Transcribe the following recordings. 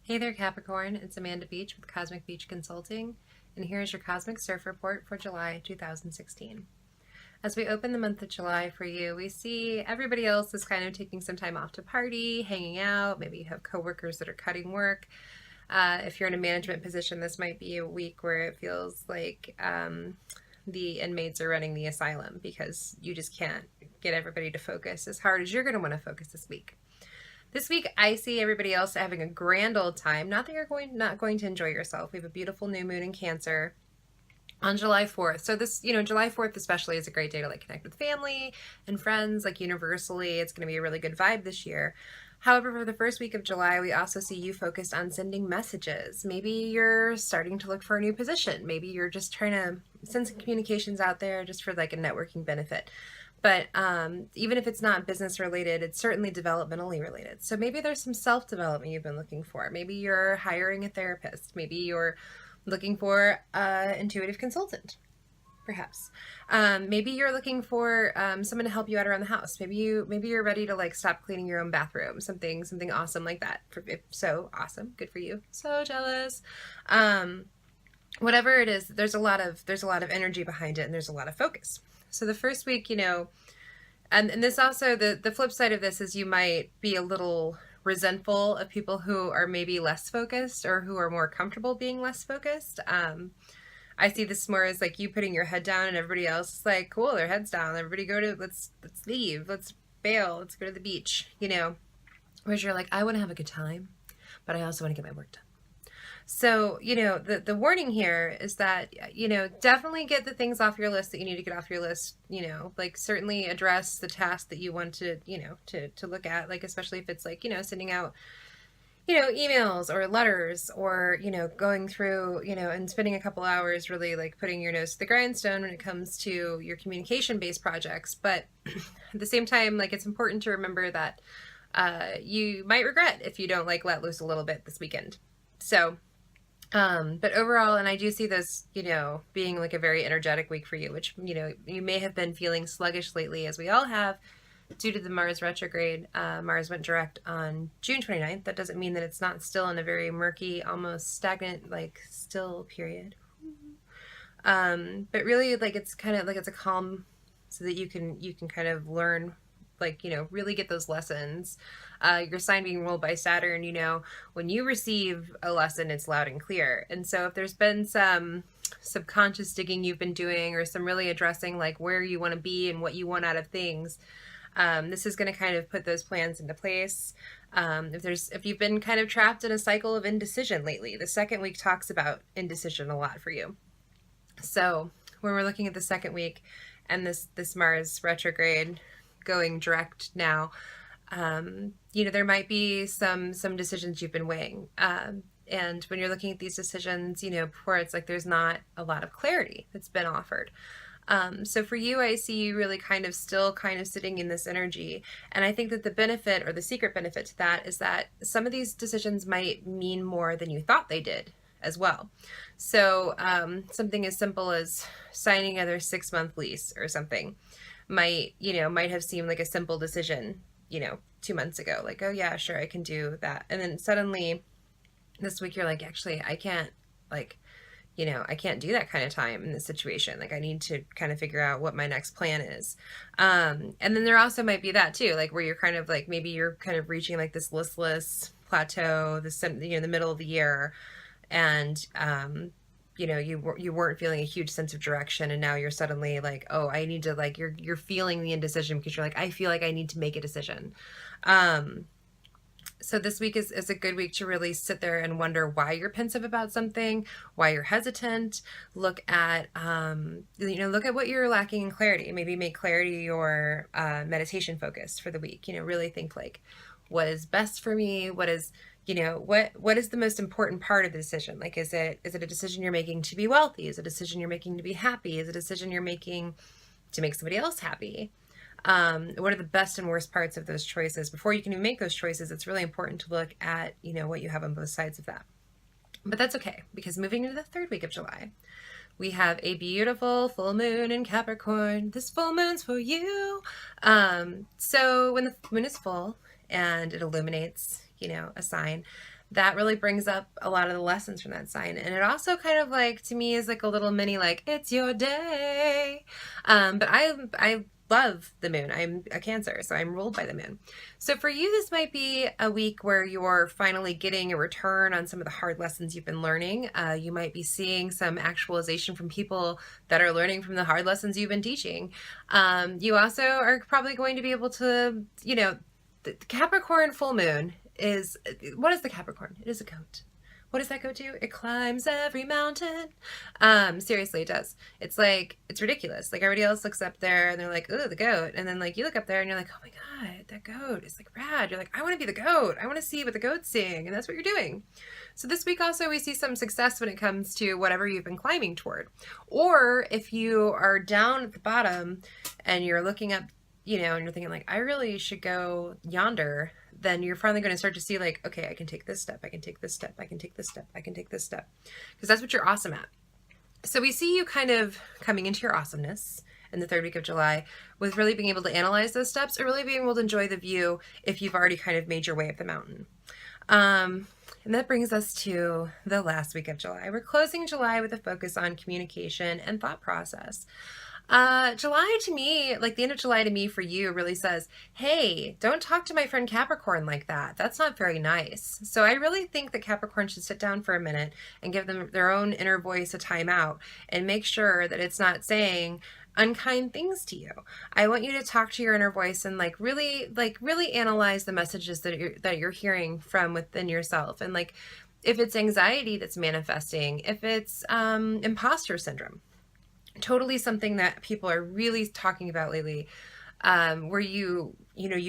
Hey there, Capricorn. It's Amanda Beach with Cosmic Beach Consulting, and here's your Cosmic Surf Report for July 2016. As we open the month of July for you, we see everybody else is kind of taking some time off to party, hanging out. Maybe you have coworkers that are cutting work. If you're in a management position, this might be a week where it feels like the inmates are running the asylum because you just can't get everybody to focus as hard as you're going to want to focus this week. This week, I see everybody else having a grand old time. Not that you're not going to enjoy yourself. We have a beautiful new moon in Cancer on July 4th. So this, July 4th especially is a great day to connect with family and friends. Universally, it's going to be a really good vibe this year. However, for the first week of July, we also see you focused on sending messages. Maybe you're starting to look for a new position. Maybe you're just trying to send some communications out there just for a networking benefit. But even if it's not business related, it's certainly developmentally related. So maybe there's some self-development you've been looking for. Maybe you're hiring a therapist. Maybe you're looking for an intuitive consultant, perhaps. Maybe you're looking for someone to help you out around the house. Maybe you're ready to stop cleaning your own bathroom. Something awesome like that. If so awesome, good for you. So jealous. Whatever it is, there's a lot of energy behind it, and there's a lot of focus. So the first week, and this also, the flip side of this is you might be a little resentful of people who are maybe less focused or who are more comfortable being less focused. I see this more as you putting your head down and everybody else is cool, their heads down. Everybody let's leave, let's bail, let's go to the beach, Whereas you're I want to have a good time, but I also want to get my work done. So, the warning here is that, definitely get the things off your list that you need to get off your list, certainly address the task that you want to, to look at, especially if it's sending out, emails or letters or, going through, and spending a couple hours really putting your nose to the grindstone when it comes to your communication-based projects. But at the same time, it's important to remember that you might regret if you don't let loose a little bit this weekend. So, but overall, and I do see this, being a very energetic week for you, which, you may have been feeling sluggish lately, as we all have, due to the Mars retrograde. Mars went direct on June 29th. That doesn't mean that it's not still in a very murky, almost stagnant, still period. But really, it's kind of it's a calm, so that you can kind of learn, really get those lessons. Your sign being ruled by Saturn, when you receive a lesson, it's loud and clear. And so if there's been some subconscious digging you've been doing, or some really addressing where you want to be and what you want out of things, this is going to kind of put those plans into place. If you've been kind of trapped in a cycle of indecision lately, the second week talks about indecision a lot for you. So when we're looking at the second week and this Mars retrograde going direct now, there might be some decisions you've been weighing. And when you're looking at these decisions, before it's there's not a lot of clarity that's been offered. So for you, I see you really still sitting in this energy. And I think that the benefit, or the secret benefit to that, is that some of these decisions might mean more than you thought they did as well. So something as simple as signing another 6-month lease or something might have seemed like a simple decision, 2 months ago, oh yeah, sure, I can do that. And then suddenly this week you're actually, I can't, I can't do that kind of time in this situation. I need to kind of figure out what my next plan is. And then there also might be that too, where you're kind of maybe you're kind of reaching this listless plateau, this, the middle of the year, and you weren't feeling a huge sense of direction, and now you're suddenly oh, I need to you're feeling the indecision because you're I feel like I need to make a decision. So this week is a good week to really sit there and wonder why you're pensive about something, why you're hesitant. Look at look at what you're lacking in clarity. Maybe make clarity your meditation focus for the week. Really think what is best for me? What is what is the most important part of the decision? Is it a decision you're making to be wealthy? Is it a decision you're making to be happy? Is it a decision you're making to make somebody else happy? What are the best and worst parts of those choices? Before you can even make those choices, it's really important to look at, what you have on both sides of that. But that's okay, because moving into the third week of July, we have a beautiful full moon in Capricorn. This full moon's for you. So when the moon is full and it illuminates, a sign, that really brings up a lot of the lessons from that sign. And it also kind of like, to me, is like a little mini, like, it's your day. But I love the moon. I'm a Cancer, so I'm ruled by the moon. So for you, this might be a week where you're finally getting a return on some of the hard lessons you've been learning. You might be seeing some actualization from people that are learning from the hard lessons you've been teaching. You also are probably going to be able to, the Capricorn full moon is, what is the Capricorn? It is a goat. What does that goat do? It climbs every mountain. Seriously, it does. It's like, it's ridiculous. Like everybody else looks up there and they're like, ooh, the goat. And then like you look up there and you're like, oh my God, that goat is like rad. You're like, I want to be the goat. I want to see what the goat's seeing. And that's what you're doing. So this week also we see some success when it comes to whatever you've been climbing toward. Or if you are down at the bottom and you're looking up, and you're thinking like, I really should go yonder, then you're finally going to start to see like, okay, I can take this step, I can take this step, I can take this step, I can take this step, because that's what you're awesome at. So we see you kind of coming into your awesomeness in the third week of July with really being able to analyze those steps or really being able to enjoy the view if you've already kind of made your way up the mountain. And that brings us to the last week of July. We're closing July with a focus on communication and thought process. July to me, like the end of July to me for you really says, hey, don't talk to my friend Capricorn like that. That's not very nice. So I really think that Capricorn should sit down for a minute and give them their own inner voice a timeout and make sure that it's not saying unkind things to you. I want you to talk to your inner voice and really analyze the messages that you're hearing from within yourself. And like, if it's anxiety that's manifesting, if it's imposter syndrome, totally something that people are really talking about lately, where you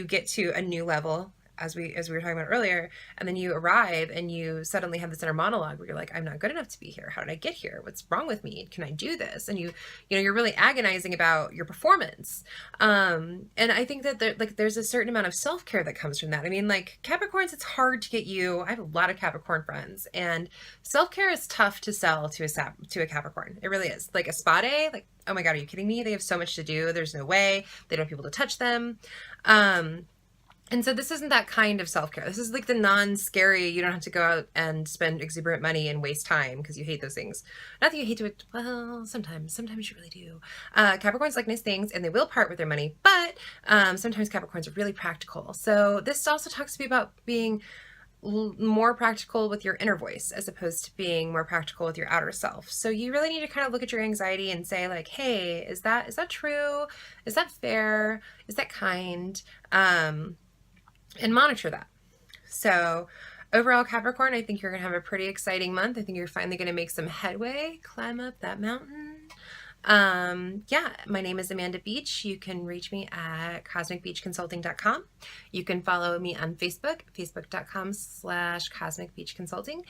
get to a new level, as we were talking about earlier, and then you arrive and you suddenly have this inner monologue where you're like, I'm not good enough to be here. How did I get here? What's wrong with me? Can I do this? And you're really agonizing about your performance. And I think that there's a certain amount of self-care that comes from that. I mean, like Capricorns, it's hard to get you. I have a lot of Capricorn friends, and self-care is tough to sell to a Capricorn. It really is. Like a spa day, like, oh my God, are you kidding me? They have so much to do. There's no way. They don't have people to touch them. And so this isn't that kind of self-care. This is like the non-scary, you don't have to go out and spend exuberant money and waste time because you hate those things. Not that you hate to it, well, sometimes you really do. Capricorns like nice things and they will part with their money, but sometimes Capricorns are really practical. So this also talks to me about being more practical with your inner voice as opposed to being more practical with your outer self. So you really need to kind of look at your anxiety and say like, hey, is that true? Is that fair? Is that kind? And monitor that. So overall, Capricorn, I think you're going to have a pretty exciting month. I think you're finally going to make some headway, climb up that mountain. Yeah, my name is Amanda Beach. You can reach me at cosmicbeachconsulting.com. You can follow me on Facebook, facebook.com/cosmicbeachconsulting.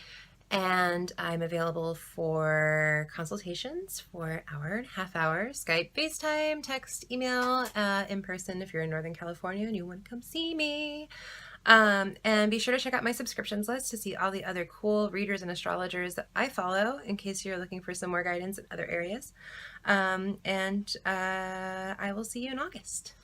And I'm available for consultations for hour and a half hour, Skype, FaceTime, text, email, in person if you're in Northern California and you want to come see me. And be sure to check out my subscriptions list to see all the other cool readers and astrologers that I follow in case you're looking for some more guidance in other areas. I will see you in August.